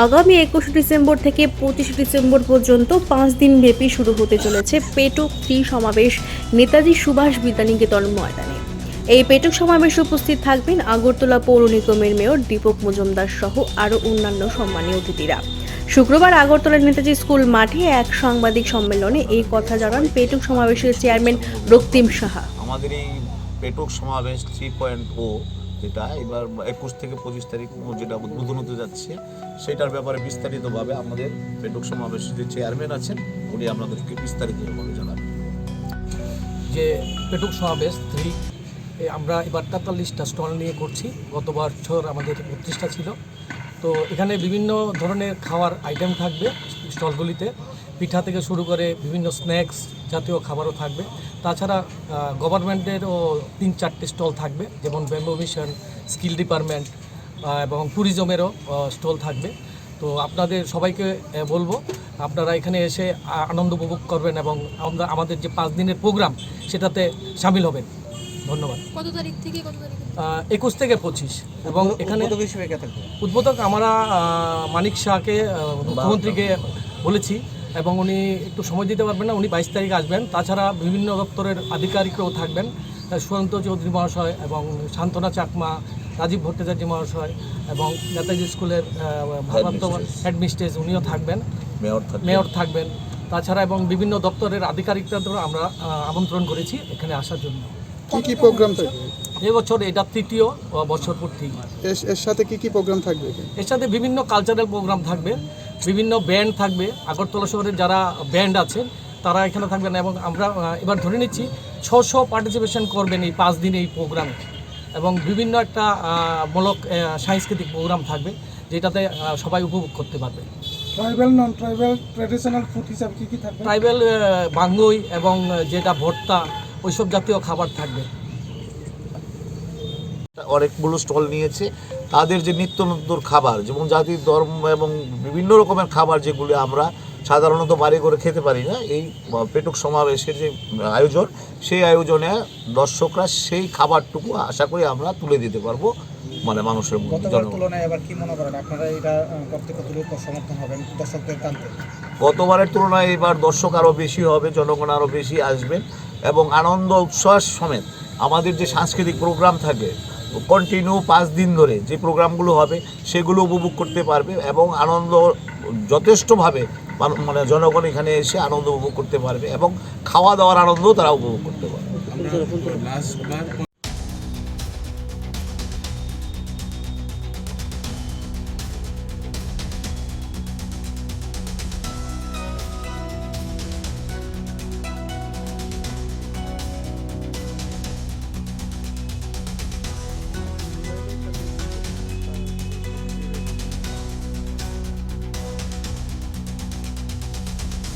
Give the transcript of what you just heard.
আগামী 21 ডিসেম্বর থেকে 25 ডিসেম্বর পর্যন্ত 5 দিন ব্যাপী শুরু হতে চলেছে পেটুক সমাবেশ নেতাজি সুভাষ বিদ্যানিকেতন ময়দানে। এই পেটুক সমাবেশে উপস্থিত থাকবেন আগরতলা পৌর নিগমের মেয়র দীপক মজুমদার সহ আরও অন্যান্য সম্মানীয় অতিথিরা। শুক্রবার আগরতলার নেতাজি স্কুল মাঠে এক সাংবাদিক সম্মেলনে এই কথা জানান পেটুক সমাবেশের চেয়ারম্যান রক্তিম সাহা। আমাদের এই পেটুক সমাবেশ 3.0 যেটা এবার 21 থেকে 25 তারিখ যেটা উদ্বোধন হতে যাচ্ছে, সেটার ব্যাপারে বিস্তারিতভাবে আমাদের পেটুক সমাবেশের যে চেয়ারম্যান আছেন উনি আপনাদেরকে বিস্তারিতভাবে জানাবেন। যে পেটুক সমাবেশ 3 আমরা এবার 43টা স্টল নিয়ে করছি। গত বছর আমাদের 32টা ছিল। তো এখানে বিভিন্ন ধরনের খাওয়ার আইটেম থাকবে স্টলগুলিতে, পিঠা থেকে শুরু করে বিভিন্ন স্ন্যাক্স জাতীয় খাবারও থাকবে। তাছাড়া গভর্নমেন্টেরও 3-4টে স্টল থাকবে, যেমন ব্যাম্বু মিশন, স্কিল ডিপার্টমেন্ট এবং ট্যুরিজমেরও স্টল থাকবে। তো আপনাদের সবাইকে বলবো আপনারা এখানে এসে আনন্দ উপভোগ করবেন এবং আমাদের যে 5 দিনের প্রোগ্রাম সেটাতে সামিল হবেন। ধন্যবাদ। কত তারিখ থেকে কত তারিখ? 21 থেকে 25। এবং এখানে উদ্বোধক আমরা মানিক শাহকে, মুখ্যমন্ত্রীকে বলেছি এবং উনি একটু সময় দিতে পারবেন না, উনি 22 তারিখ আসবেন। তাছাড়া বিভিন্ন দপ্তরের আধিকারিকরাও থাকবেন, সুশান্ত চৌধুরী মহাশয় এবং সান্ত্বনা চাকমা, রাজীব ভট্টাচার্য মহাশয় এবং নেতাজি স্কুলের ভারপ্রাপ্ত হেডমিস্ট্রেস উনিও থাকবেন, মেয়র থাকবেন। তাছাড়া এবং বিভিন্ন দপ্তরের আধিকারিকদের আমরা আমন্ত্রণ করেছি এখানে আসার জন্য। কি প্রোগ্রাম থাকবে এবছর? এটা 3য় বছর পূর্তি। এর সাথে কি প্রোগ্রাম থাকবে? এর সাথে বিভিন্ন কালচারাল প্রোগ্রাম থাকবে, বিভিন্ন ব্যান্ড থাকবে। আগরতলা শহরের যারা ব্যান্ড আছেন তারা এখানে থাকবেন এবং আমরা এবার ধরে নিচ্ছি 600 পার্টিসিপেশন করবেন এই 5 দিন এই প্রোগ্রামে। এবং বিভিন্ন একটা মূলক সাংস্কৃতিক প্রোগ্রাম থাকবে যেটাতে সবাই উপভোগ করতে পারবে। ট্রাইবাল, নন ট্রাইবাল, ট্র্যাডিশনাল ফুড হিসাবে কি থাকবে? ট্রাইবাল, বাঙ্গুই এবং যেটা ভর্তা ওইসব জাতীয় খাবার থাকবে। অনেকগুলো স্টল নিয়েছে, তাদের যে নিত্য নতুন খাবার, যেমন জাতি ধর্ম এবং বিভিন্ন রকমের খাবার যেগুলো আমরা সাধারণত বাড়ি করে খেতে পারি না, এই পেটুক সমাবেশের যে আয়োজন, সেই আয়োজনে দর্শকরা সেই খাবারটুকু আশা করি আমরা তুলে দিতে পারবো মানুষের মধ্যে। গতবারের তুলনায় এবার দর্শক আরও বেশি হবে, জনগণ আরও বেশি আসবেন এবং আনন্দ উচ্ছ্বাস সমেত আমাদের যে সাংস্কৃতিক প্রোগ্রাম থাকে কন্টিনিউ 5 দিন ধরে যে প্রোগ্রামগুলো হবে সেগুলো উপভোগ করতে পারবে এবং আনন্দ যথেষ্টভাবে জনগণ এখানে এসে আনন্দ উপভোগ করতে পারবে এবং খাওয়া দাওয়ার আনন্দও তারা উপভোগ করতে পারবে।